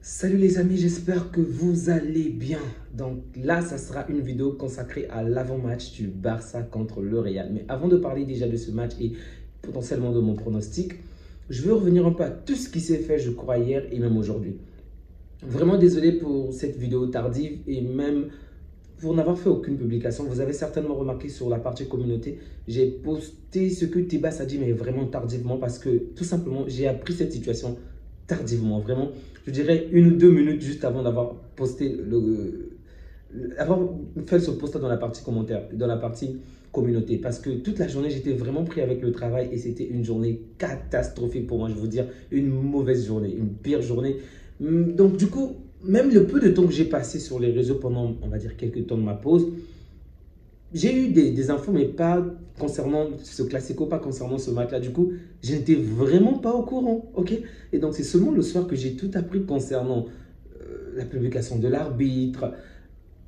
Salut les amis, j'espère que vous allez bien. Donc là, ça sera une vidéo consacrée à l'avant-match du Barça contre le Real. Mais avant de parler déjà de ce match et potentiellement de mon pronostic, je veux revenir un peu à tout ce qui s'est fait, je crois, hier et même aujourd'hui. Vraiment désolé pour cette vidéo tardive et même pour n'avoir fait aucune publication. Vous avez certainement remarqué sur la partie communauté, j'ai posté ce que Tibas a dit, mais vraiment tardivement parce que tout simplement, j'ai appris cette situation tardivement. Vraiment, je dirais 1 ou 2 minutes juste avant d'avoir posté avoir fait ce post dans la partie commentaire, dans la partie communauté. Parce que toute la journée, j'étais vraiment pris avec le travail et c'était une journée catastrophique pour moi. Je veux dire, une mauvaise journée, une pire journée. Donc du coup, même le peu de temps que j'ai passé sur les réseaux pendant, on va dire, quelques temps de ma pause, j'ai eu des infos, mais pas concernant ce classico, pas concernant ce match-là. Du coup, je n'étais vraiment pas au courant, ok? Et donc, c'est seulement le soir que j'ai tout appris concernant la publication de l'arbitre,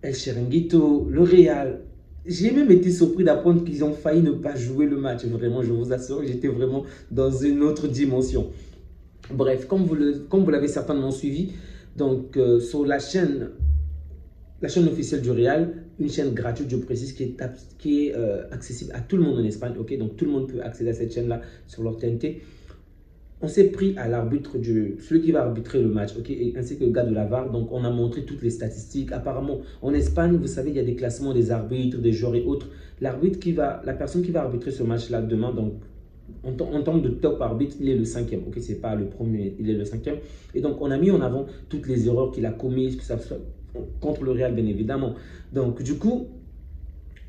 El Chiringuito, le Real. J'ai même été surpris d'apprendre qu'ils ont failli ne pas jouer le match. Vraiment, je vous assure, j'étais vraiment dans une autre dimension. Bref, comme vous l'avez certainement suivi, donc sur la chaîne officielle du Real, une chaîne gratuite, je précise, qui est accessible à tout le monde en Espagne. Ok, donc tout le monde peut accéder à cette chaîne-là sur leur TNT. On s'est pris à l'arbitre, celui qui va arbitrer le match, ok, ainsi que le gars de la VAR. Donc on a montré toutes les statistiques. Apparemment, en Espagne, vous savez, il y a des classements des arbitres, des joueurs et autres. La personne qui va arbitrer ce match-là demain, donc en termes de top arbitre, il est le cinquième. Ok, c'est pas le premier, il est le cinquième. Et donc, on a mis en avant toutes les erreurs qu'il a commises, que ça soit contre le Real, bien évidemment. Donc, du coup,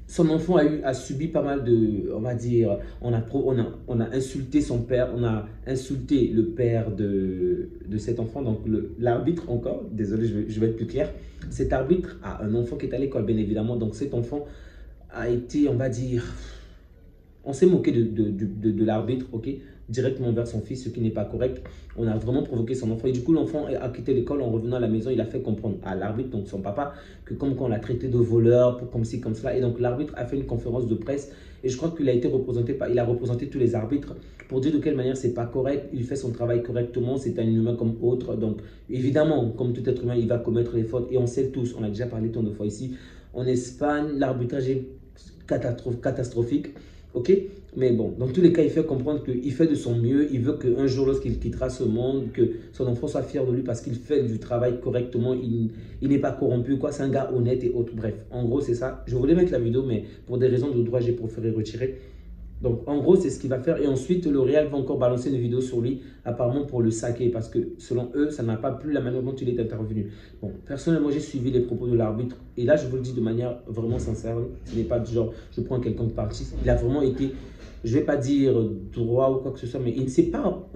son enfant a subi pas mal de, on va dire, on a insulté son père, on a insulté le père de cet enfant, donc l'arbitre encore, désolé, je vais être plus clair. Cet arbitre a un enfant qui est à l'école, bien évidemment, donc cet enfant a été, on va dire, on s'est moqué de l'arbitre, ok, directement vers son fils, ce qui n'est pas correct. On a vraiment provoqué son enfant. Et du coup, l'enfant a quitté l'école. En revenant à la maison, il a fait comprendre à l'arbitre, donc son papa, que comme qu'on l'a traité de voleur, comme ci, comme cela. Et donc, l'arbitre a fait une conférence de presse. Et je crois qu'il a été représenté il a représenté tous les arbitres pour dire de quelle manière c'est pas correct. Il fait son travail correctement. C'est un humain comme autre. Donc, évidemment, comme tout être humain, il va commettre des fautes. Et on sait tous, on a déjà parlé tant de fois ici, en Espagne, l'arbitrage est catastrophique. Ok, mais bon, dans tous les cas, il fait comprendre qu'il fait de son mieux. Il veut qu'un jour, lorsqu'il quittera ce monde, que son enfant soit fier de lui parce qu'il fait du travail correctement. Il n'est pas corrompu, quoi. C'est un gars honnête et autres. Bref, en gros, c'est ça. Je voulais mettre la vidéo, mais pour des raisons de droit, j'ai préféré retirer. Donc, en gros, c'est ce qu'il va faire. Et ensuite, le Real va encore balancer une vidéo sur lui, apparemment pour le saquer, parce que selon eux, ça n'a pas plu la manière dont il est intervenu. Bon, personnellement, j'ai suivi les propos de l'arbitre. Et là, je vous le dis de manière vraiment sincère. Ce n'est pas du genre, je prends quelqu'un de parti. Il a vraiment été, je ne vais pas dire droit ou quoi que ce soit, mais il ne s'est pas,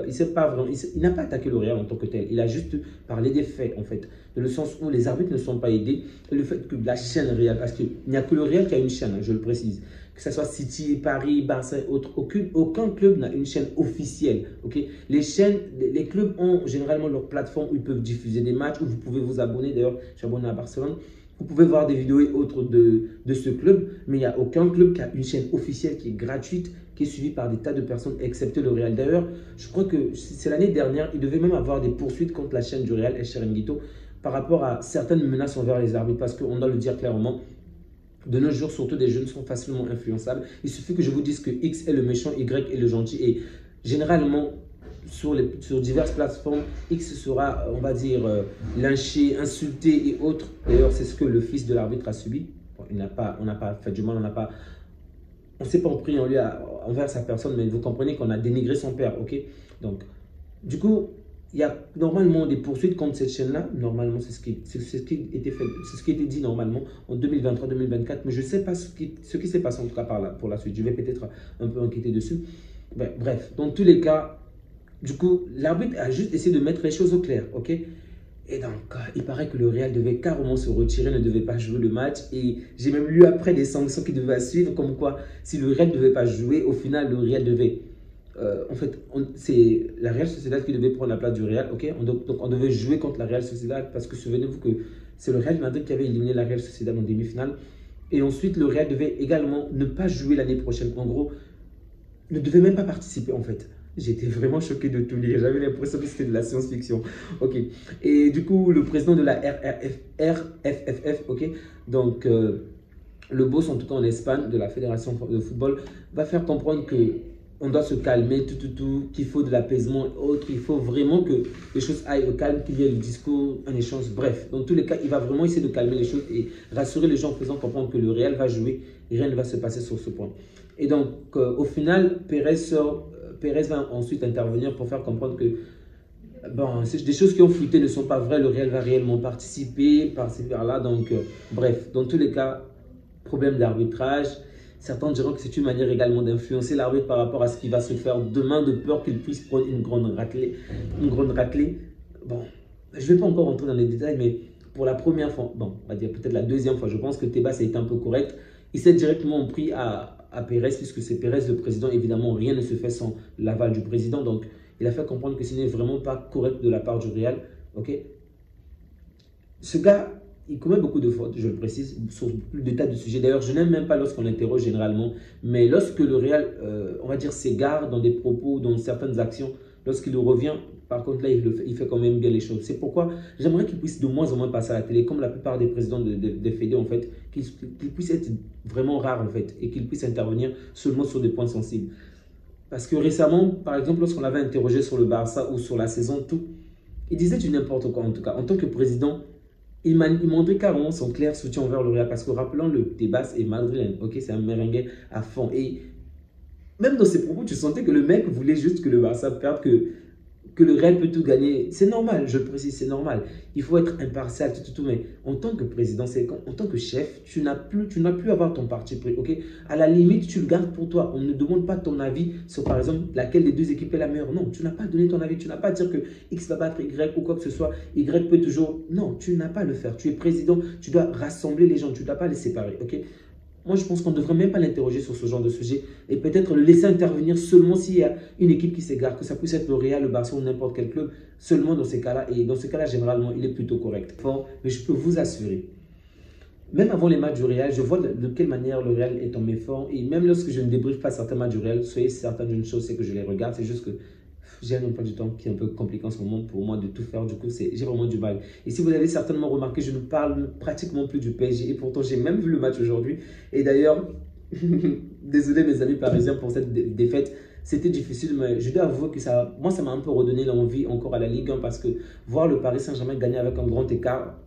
il s'est pas vraiment, il n'a pas attaqué le Real en tant que tel. Il a juste parlé des faits, en fait. Dans le sens où les arbitres ne sont pas aidés. Et le fait que la chaîne Real, parce qu'il n'y a que le Real qui a une chaîne, je le précise, que ce soit City, Paris, Barça et autres, aucun club n'a une chaîne officielle. Okay? Les clubs ont généralement leur plateforme où ils peuvent diffuser des matchs, où vous pouvez vous abonner. D'ailleurs, je suis abonné à Barcelone. Vous pouvez voir des vidéos et autres de ce club, mais il n'y a aucun club qui a une chaîne officielle qui est gratuite, qui est suivie par des tas de personnes, excepté le Real. D'ailleurs, je crois que c'est l'année dernière, il devait même avoir des poursuites contre la chaîne du Real, El Chiringuito, par rapport à certaines menaces envers les arbitres, parce qu'on doit le dire clairement, de nos jours, surtout des jeunes sont facilement influençables. Il suffit que je vous dise que X est le méchant, Y est le gentil. Et généralement, sur diverses plateformes, X sera, on va dire, lynché, insulté et autres. D'ailleurs, c'est ce que le fils de l'arbitre a subi. Bon, on n'a pas fait du mal, on ne s'est pas pris en lui envers sa personne, mais vous comprenez qu'on a dénigré son père, ok? Donc, du coup, il y a normalement des poursuites contre cette chaîne-là. Normalement, c'est ce qui était fait, c'est ce qui était dit normalement en 2023-2024. Mais je ne sais pas ce qui s'est passé en tout cas pour la suite. Je vais peut-être un peu enquêter dessus. Ben, bref, dans tous les cas, du coup, l'arbitre a juste essayé de mettre les choses au clair, ok? Et donc, il paraît que le Real devait carrément se retirer, ne devait pas jouer le match. Et j'ai même lu après des sanctions qui devaient suivre, comme quoi, si le Real ne devait pas jouer, au final, le Real devait... en fait, c'est la Real Sociedad qui devait prendre la place du Real, ok? Donc, on devait jouer contre la Real Sociedad parce que souvenez-vous que c'est le Real Madrid qui avait éliminé la Real Sociedad en demi-finale. Et ensuite, le Real devait également ne pas jouer l'année prochaine. En gros, ne devait même pas participer en fait. J'étais vraiment choqué de tout lire. J'avais l'impression que c'était de la science-fiction. Ok. Et du coup, le président de la RFFF, ok. Donc, le boss, en tout cas en Espagne, de la Fédération de football, va faire comprendre que on doit se calmer, qu'il faut de l'apaisement et autres. Il faut vraiment que les choses aillent au calme, qu'il y ait le discours, un échange. Bref, dans tous les cas, il va vraiment essayer de calmer les choses et rassurer les gens en faisant comprendre que le Real va jouer et rien ne va se passer sur ce point. Et donc, au final, Pérez va ensuite intervenir pour faire comprendre que bon, des choses qui ont fuité ne sont pas vraies. Le Real va réellement participer, par-ci, par-là. Donc, bref, dans tous les cas, problème d'arbitrage. Certains diront que c'est une manière également d'influencer l'arbitre par rapport à ce qui va se faire demain, de peur qu'il puisse prendre une grande raclée. Bon, je ne vais pas encore rentrer dans les détails, mais pour la première fois, bon, on va dire peut-être la deuxième fois, je pense que Tebas a été un peu correct. Il s'est directement pris à Pérez, puisque c'est Pérez le président. Évidemment, rien ne se fait sans l'aval du président. Donc, il a fait comprendre que ce n'est vraiment pas correct de la part du Real. Ok. Ce gars, il commet beaucoup de fautes, je le précise, sur plus de tas de sujets. D'ailleurs, je n'aime même pas lorsqu'on l'interroge généralement. Mais lorsque le Real, on va dire, s'égare dans des propos, dans certaines actions, lorsqu'il revient, par contre, là, il fait quand même bien les choses. C'est pourquoi j'aimerais qu'il puisse de moins en moins passer à la télé, comme la plupart des présidents des fédés, en fait, qu'il puisse être vraiment rare, en fait, et qu'il puisse intervenir seulement sur des points sensibles. Parce que récemment, par exemple, lorsqu'on l'avait interrogé sur le Barça ou sur la saison, tout, il disait du n'importe quoi, en tout cas. En tant que président, il montrait carrément son clair soutien envers le Real. Parce que rappelons, le Tebas est madrilène, ok, c'est un merengue à fond. Et même dans ses propos, tu sentais que le mec voulait juste que le Barça perde, que le Real peut tout gagner. C'est normal, je le précise, c'est normal. Il faut être impartial, mais en tant que président, en tant que chef, tu n'as plus à avoir ton parti pris, ok? À la limite, tu le gardes pour toi. On ne demande pas ton avis sur, par exemple, laquelle des deux équipes est la meilleure. Non, tu n'as pas donné ton avis. Tu n'as pas à dire que X va battre Y ou quoi que ce soit. Y peut toujours... Non, tu n'as pas à le faire. Tu es président, tu dois rassembler les gens. Tu ne dois pas les séparer, ok? Moi, je pense qu'on ne devrait même pas l'interroger sur ce genre de sujet et peut-être le laisser intervenir seulement s'il y a une équipe qui s'égare, que ça puisse être le Real, le Barça ou n'importe quel club, seulement dans ces cas-là. Et dans ces cas-là, généralement, il est plutôt correct. Fort, mais je peux vous assurer, même avant les matchs du Real, je vois de quelle manière le Real est en méforme. Et même lorsque je ne débriefe pas certains matchs du Real, soyez certain d'une chose, c'est que je les regarde. C'est juste que j'ai un emploi du temps qui est un peu compliqué en ce moment pour moi de tout faire. Du coup, j'ai vraiment du mal. Et si vous avez certainement remarqué, je ne parle pratiquement plus du PSG. Et pourtant, j'ai même vu le match aujourd'hui. Et d'ailleurs, désolé mes amis parisiens pour cette défaite. C'était difficile, mais je dois avouer que moi, ça m'a un peu redonné l'envie encore à la Ligue 1 parce que voir le Paris Saint-Germain gagner avec un grand écart,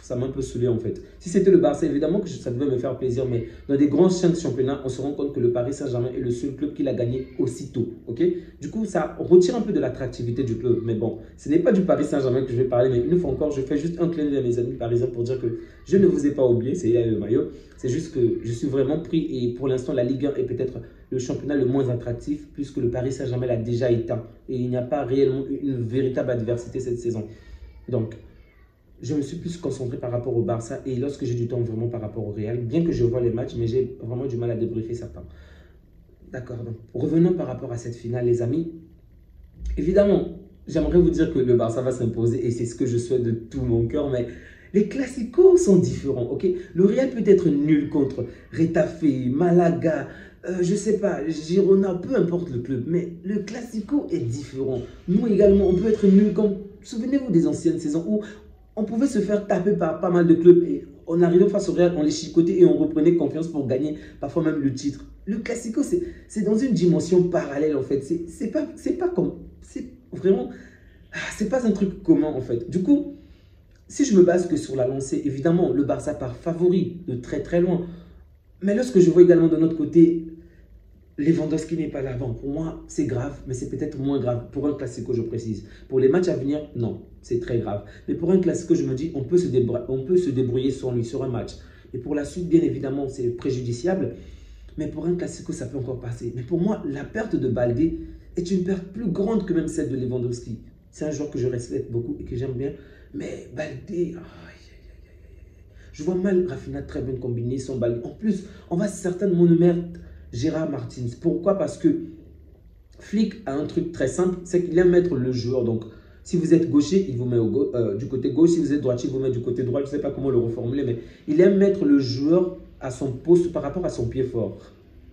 ça m'a un peu saoulé en fait. Si c'était le Barça, évidemment que ça devait me faire plaisir, mais dans des grands championnats, on se rend compte que le Paris Saint-Germain est le seul club qui l'a gagné aussitôt. Ok? Du coup, ça retire un peu de l'attractivité du club. Mais bon, ce n'est pas du Paris Saint-Germain que je vais parler, mais une fois encore, je fais juste un clin d'œil à mes amis parisiens pour dire que je ne vous ai pas oublié, c'est le maillot. C'est juste que je suis vraiment pris et pour l'instant, la Ligue 1 est peut-être le championnat le moins attractif puisque le Paris Saint-Germain l'a déjà éteint et il n'y a pas réellement une véritable adversité cette saison. Donc, je me suis plus concentré par rapport au Barça et lorsque j'ai du temps vraiment par rapport au Real, bien que je vois les matchs, mais j'ai vraiment du mal à débriefer certains. D'accord, donc revenons par rapport à cette finale, les amis. Évidemment, j'aimerais vous dire que le Barça va s'imposer et c'est ce que je souhaite de tout mon cœur, mais les classicos sont différents, ok? Le Real peut être nul contre Retafe, Malaga, je sais pas, Girona, peu importe le club, mais le classico est différent. Nous également, on peut être nul comme... Souvenez-vous des anciennes saisons où on pouvait se faire taper par pas mal de clubs et on arrivait face au Real, on les chicotait et on reprenait confiance pour gagner parfois même le titre. Le Classico, c'est dans une dimension parallèle en fait. C'est pas comme... C'est vraiment... C'est pas un truc commun en fait. Du coup, si je me base que sur la lancée, évidemment, le Barça part favori de très très loin. Mais lorsque je vois également de notre côté Lewandowski n'est pas là. Bon, pour moi, c'est grave, mais c'est peut-être moins grave. Pour un classico, je précise. Pour les matchs à venir, non, c'est très grave. Mais pour un classico, je me dis, on peut se débrouiller sur lui, sur un match. Et pour la suite, bien évidemment, c'est préjudiciable. Mais pour un classico, ça peut encore passer. Mais pour moi, la perte de Baldé est une perte plus grande que même celle de Lewandowski. C'est un joueur que je respecte beaucoup et que j'aime bien. Mais Baldé... je vois mal Rafinha très bien combiné son Baldé. En plus, on va certainement nous mettre Gérard Martins. Pourquoi? Parce que Flick a un truc très simple, c'est qu'il aime mettre le joueur. Donc, si vous êtes gaucher, il vous met du côté gauche. Si vous êtes droitier, il vous met du côté droit. Je ne sais pas comment le reformuler, mais il aime mettre le joueur à son poste par rapport à son pied fort.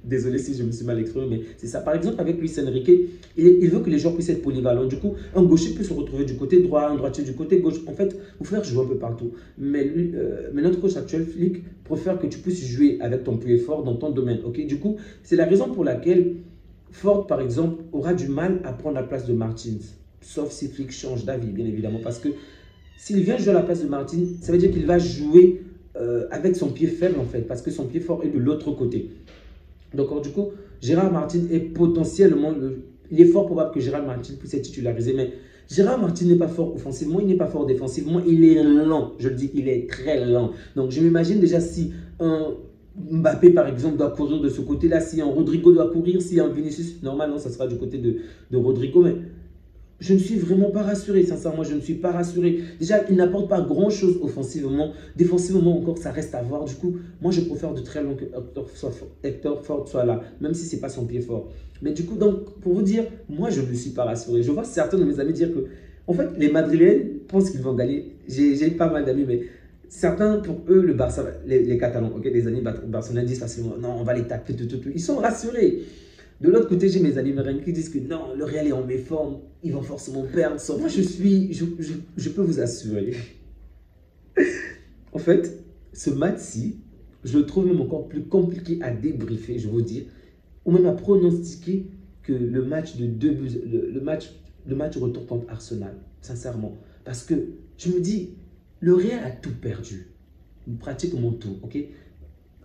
Désolé si je me suis mal exprimé, mais c'est ça. Par exemple, avec Luis Enrique, il veut que les joueurs puissent être polyvalents. Du coup, un gaucher peut se retrouver du côté droit, un droitier du côté gauche. En fait, vous faire jouer un peu partout. Mais notre coach actuel, Flick, préfère que tu puisses jouer avec ton pied fort dans ton domaine. Ok. Du coup, c'est la raison pour laquelle Ford, par exemple, aura du mal à prendre la place de Martins. Sauf si Flick change d'avis, bien évidemment. Parce que s'il vient jouer à la place de Martins, ça veut dire qu'il va jouer avec son pied faible, en fait. Parce que son pied fort est de l'autre côté. Donc, du coup, Gérard Martin est potentiellement, il est fort probable que Gérard Martin puisse être titularisé, mais Gérard Martin n'est pas fort offensivement, il n'est pas fort défensivement, il est lent, je le dis, il est très lent. Donc, je m'imagine déjà si un Mbappé, par exemple, doit courir de ce côté-là, si un Rodrigo doit courir, si un Vinicius, normalement, ça sera du côté de Rodrigo, mais je ne suis vraiment pas rassuré, sincèrement, je ne suis pas rassuré. Déjà, il n'apporte pas grand-chose offensivement. Défensivement encore, ça reste à voir. Du coup, moi, je préfère de très loin que Hector Ford soit là, même si ce n'est pas son pied fort. Mais du coup, donc, pour vous dire, moi, je ne suis pas rassuré. Je vois certains de mes amis dire que, en fait, les Madrilènes pensent qu'ils vont gagner. J'ai pas mal d'amis, mais certains, pour eux, le Barça, les Catalans, ok, les amis barcelonais disent facilement, non, on va les taper, tout. Ils sont rassurés. De l'autre côté, j'ai mes amis merengues qui disent que non, le Real est en méforme, ils vont forcément perdre. Moi, je peux vous assurer. En fait, ce match-ci, je le trouve même encore plus compliqué à débriefer, je vous dis, ou même à pronostiquer que le match de deux buts, le match retour contre Arsenal, sincèrement. Parce que je me dis, le Real a tout perdu, pratiquement tout, ok?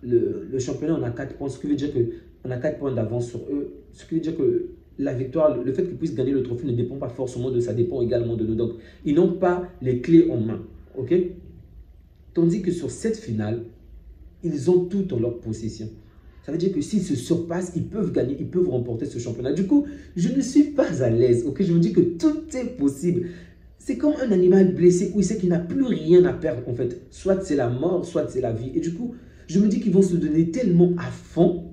Le championnat, on a 4 points, ce qui veut dire qu'on a 4 points d'avance sur eux. Ce qui veut dire que la victoire, le fait qu'ils puissent gagner le trophée ne dépend pas forcément de ça, dépend également de nous. Donc, ils n'ont pas les clés en main. Ok? Tandis que sur cette finale, ils ont tout en leur possession. Ça veut dire que s'ils se surpassent, ils peuvent gagner, ils peuvent remporter ce championnat. Du coup, je ne suis pas à l'aise. Ok? Je me dis que tout est possible. C'est comme un animal blessé où il sait qu'il n'a plus rien à perdre en fait. Soit c'est la mort, soit c'est la vie. Et du coup, je me dis qu'ils vont se donner tellement à fond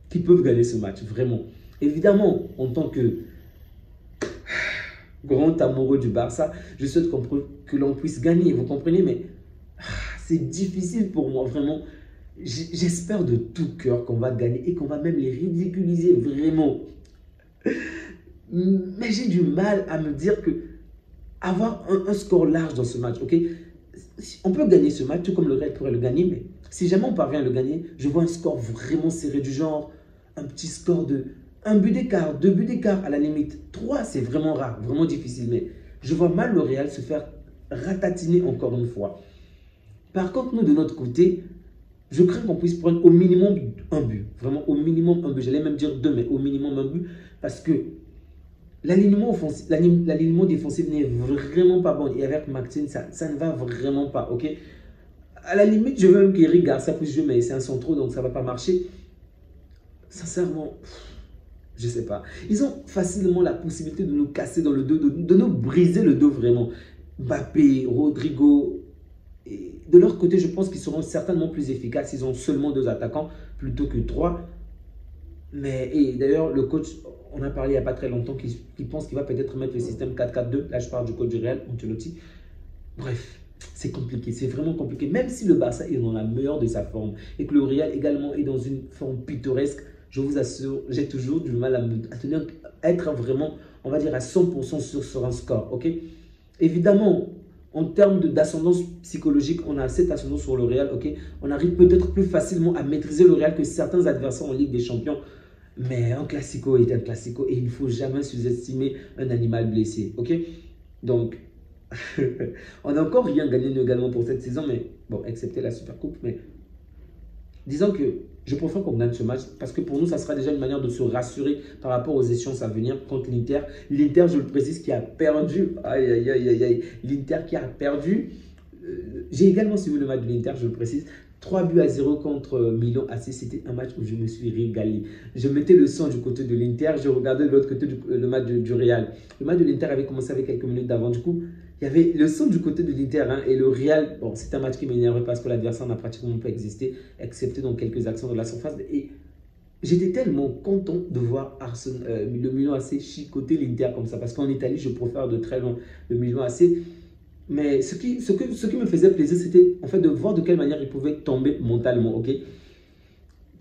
qu'ils peuvent gagner ce match, vraiment. Évidemment, en tant que grand amoureux du Barça, je souhaite que l'on puisse gagner, vous comprenez, mais c'est difficile pour moi, vraiment. J'espère de tout cœur qu'on va gagner et qu'on va même les ridiculiser, vraiment. Mais j'ai du mal à me dire que avoir un score large dans ce match, ok? On peut gagner ce match, tout comme le Real pourrait le gagner, mais si jamais on parvient à le gagner, je vois un score vraiment serré du genre, un petit score de 1 but d'écart, 2 buts d'écart à la limite. 3, c'est vraiment rare, vraiment difficile, mais je vois mal le Real se faire ratatiner encore une fois. Par contre, nous, de notre côté, je crains qu'on puisse prendre au minimum un but. Vraiment, au minimum un but. J'allais même dire 2, mais au minimum un but, parce que l'alignement défensif n'est vraiment pas bon. Et avec Martin, ça ne va vraiment pas, ok? À la limite, je veux même qu'Eric Garcia puisse jouer, mais c'est un centre, donc ça ne va pas marcher. Sincèrement, je ne sais pas. Ils ont facilement la possibilité de nous casser dans le dos, de nous briser le dos vraiment. Mbappé, Rodrigo. Et de leur côté, je pense qu'ils seront certainement plus efficaces. Ils ont seulement 2 attaquants plutôt que 3. Et d'ailleurs, le coach, on a parlé il n'y a pas très longtemps, qui pense qu'il va peut-être mettre le système 4-4-2. Là, je parle du coach du Real, Ancelotti. Bref, c'est compliqué, c'est vraiment compliqué. Même si le Barça est dans la meilleure de sa forme et que le Real également est dans une forme pittoresque, je vous assure, j'ai toujours du mal à être vraiment, on va dire, à 100% sur un score. Ok? Évidemment, en termes d'ascendance psychologique, on a cette ascendance sur le Real. Ok? On arrive peut-être plus facilement à maîtriser le Real que certains adversaires en Ligue des Champions. Mais un classico est un classico et il ne faut jamais sous-estimer un animal blessé. Ok? Donc, on n'a encore rien gagné également pour cette saison, mais bon, excepté la Supercoupe. Mais disons que je préfère qu'on gagne ce match parce que pour nous, ça sera déjà une manière de se rassurer par rapport aux échéances à venir contre l'Inter. L'Inter, je le précise, qui a perdu. Aïe, aïe, aïe, aïe, aïe. L'Inter qui a perdu. J'ai également suivi le match de l'Inter, je le précise. 3-0 contre Milan AC, c'était un match où je me suis régalé. Je mettais le son du côté de l'Inter, je regardais de l'autre côté le match du Real. Le match de l'Inter avait commencé avec quelques minutes d'avant. Du coup, il y avait le son du côté de l'Inter et le Real. Bon, c'était un match qui m'énervait parce que l'adversaire n'a pratiquement pas existé, excepté dans quelques actions de la surface. Et j'étais tellement content de voir le Milan AC chicoter l'Inter comme ça. Parce qu'en Italie, je préfère de très loin le Milan AC. Mais ce qui me faisait plaisir, c'était en fait de voir de quelle manière ils pouvaient tomber mentalement, ok?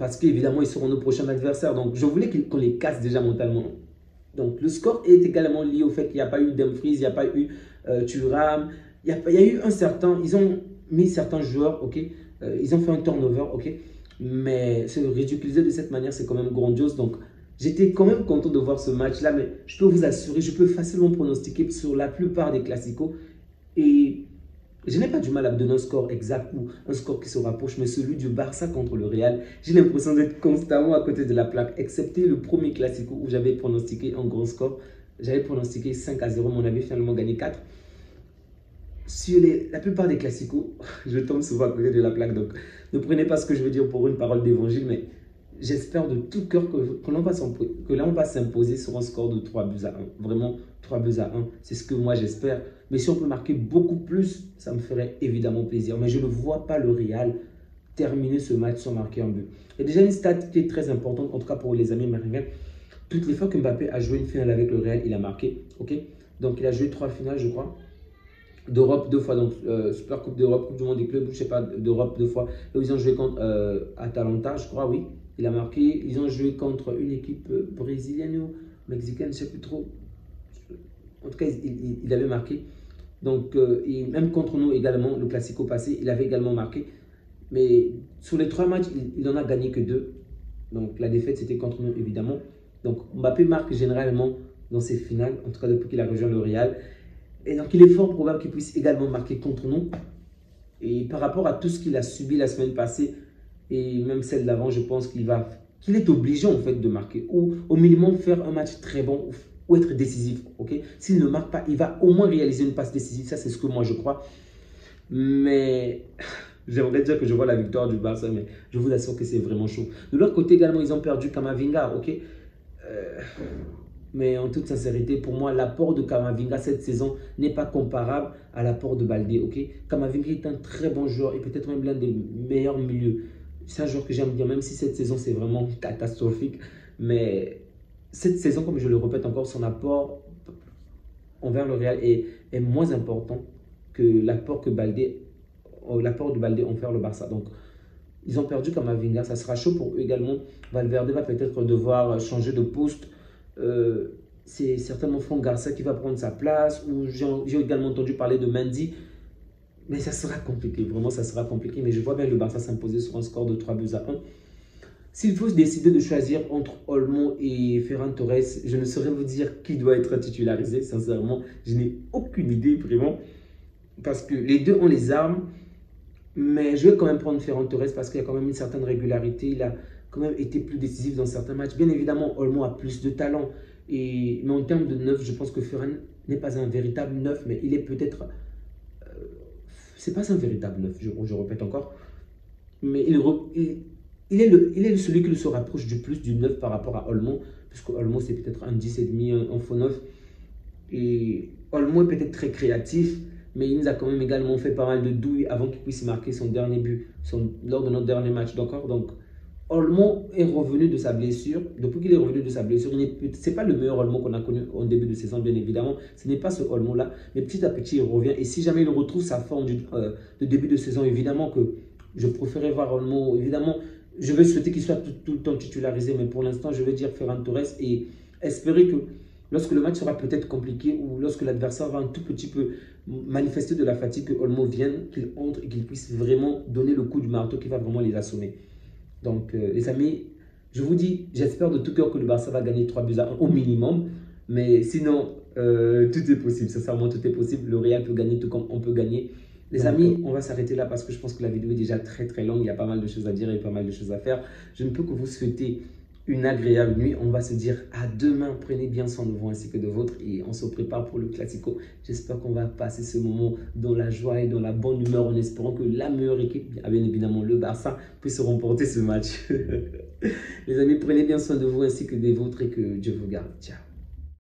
parce qu'évidemment, ils seront nos prochains adversaires. Donc, je voulais qu'on les casse déjà mentalement. Donc, le score est également lié au fait qu'il n'y a pas eu Dumfries, il n'y a pas eu Thuram. Il y a eu un certain... Ils ont mis certains joueurs, ok. Ils ont fait un turnover, ok. Mais se ridiculiser de cette manière, c'est quand même grandiose. Donc, j'étais quand même content de voir ce match-là. Mais je peux vous assurer, je peux facilement pronostiquer sur la plupart des classicos. Et je n'ai pas du mal à me donner un score exact ou un score qui se rapproche, mais celui du Barça contre le Real, j'ai l'impression d'être constamment à côté de la plaque, excepté le premier classico où j'avais pronostiqué un gros score. J'avais pronostiqué 5-0, mais on avait finalement gagné 4. Sur la plupart des classicos, je tombe souvent à côté de la plaque, donc ne prenez pas ce que je veux dire pour une parole d'évangile, mais j'espère de tout cœur que là on va s'imposer sur un score de 3-1. Vraiment 3-1, c'est ce que moi j'espère. Mais si on peut marquer beaucoup plus, ça me ferait évidemment plaisir. Mais je ne vois pas le Real terminer ce match sans marquer un but. Il y a déjà une stat qui est très importante, en tout cas pour les amis américains. Toutes les fois que Mbappé a joué une finale avec le Real, il a marqué. Ok, donc il a joué 3 finales, je crois. D'Europe 2 fois, donc Super Coupe d'Europe, Coupe du Monde des clubs, je sais pas, d'Europe 2 fois. Là, ils ont joué contre Atalanta, je crois, oui. Il a marqué. Ils ont joué contre une équipe brésilienne ou mexicaine, je ne sais plus trop. En tout cas, il avait marqué. Donc, et même contre nous également, le Classico passé, il avait également marqué. Mais sur les 3 matchs, il n'en a gagné que 2. Donc, la défaite, c'était contre nous, évidemment. Donc, Mbappé marque généralement dans ses finales, en tout cas depuis qu'il a rejoint le Real. Et donc, il est fort probable qu'il puisse également marquer contre nous. Et par rapport à tout ce qu'il a subi la semaine passée, et même celle d'avant, je pense qu'il est obligé en fait de marquer. Ou au minimum faire un match très bon ou être décisif. Okay? S'il ne marque pas, il va au moins réaliser une passe décisive. Ça, c'est ce que moi je crois. Mais j'aimerais dire que je vois la victoire du Barça, mais je vous assure que c'est vraiment chaud. De l'autre côté également, ils ont perdu Camavinga. Ok, mais en toute sincérité, pour moi, l'apport de Camavinga cette saison n'est pas comparable à l'apport de Baldé. Okay? Camavinga est un très bon joueur et peut-être même l'un des meilleurs milieux. C'est un joueur que j'aime bien, même si cette saison c'est vraiment catastrophique. Mais cette saison, comme je le répète encore, son apport envers le Real est moins important que l'apport de Baldé envers le Barça. Donc, ils ont perdu Camavinga, ça sera chaud pour eux également. Valverde va peut-être devoir changer de poste. C'est certainement Franck Garcia qui va prendre sa place. Ou j'ai également entendu parler de Mendy. Mais ça sera compliqué, vraiment ça sera compliqué. Mais je vois bien le Barça s'imposer sur un score de 3-1. S'il faut décider de choisir entre Olmo et Ferran Torres, je ne saurais vous dire qui doit être titularisé. Sincèrement, je n'ai aucune idée vraiment. Parce que les deux ont les armes. Mais je vais quand même prendre Ferran Torres parce qu'il y a quand même une certaine régularité. Il a quand même été plus décisif dans certains matchs. Bien évidemment, Olmo a plus de talent. Mais en termes de neuf, je pense que Ferran n'est pas un véritable neuf, mais il est peut-être... c'est pas un véritable neuf, je répète encore. Mais il est celui qui se rapproche du plus du neuf par rapport à Olmo. Puisque Olmo, c'est peut-être un 10,5, un faux neuf. Et Olmo est peut-être très créatif. Mais il nous a quand même également fait pas mal de douilles avant qu'il puisse marquer son dernier but lors de notre dernier match. Donc, Olmo est revenu de sa blessure. Depuis qu'il est revenu de sa blessure, ce n'est pas le meilleur Olmo qu'on a connu au début de saison, bien évidemment. Ce n'est pas ce Olmo-là. Mais petit à petit, il revient. Et si jamais il retrouve sa forme de début de saison, évidemment que je préférais voir Olmo. Évidemment, je vais souhaiter qu'il soit tout le temps titularisé. Mais pour l'instant, je vais dire Ferran Torres et espérer que lorsque le match sera peut-être compliqué ou lorsque l'adversaire va un tout petit peu manifester de la fatigue, que Olmo vienne, qu'il entre et qu'il puisse vraiment donner le coup du marteau qui va vraiment les assommer. Donc, les amis, je vous dis, j'espère de tout cœur que le Barça va gagner 3-1 au minimum. Mais sinon, tout est possible. Sincèrement, tout est possible. Le Real peut gagner tout comme on peut gagner. Les amis, on va s'arrêter là parce que je pense que la vidéo est déjà très très longue. Il y a pas mal de choses à dire et pas mal de choses à faire. Je ne peux que vous souhaiter une agréable nuit. On va se dire à demain. Prenez bien soin de vous ainsi que de vôtres et on se prépare pour le Classico. J'espère qu'on va passer ce moment dans la joie et dans la bonne humeur en espérant que la meilleure équipe, bien évidemment le Barça, puisse remporter ce match. Les amis, prenez bien soin de vous ainsi que des vôtres et que Dieu vous garde. Ciao.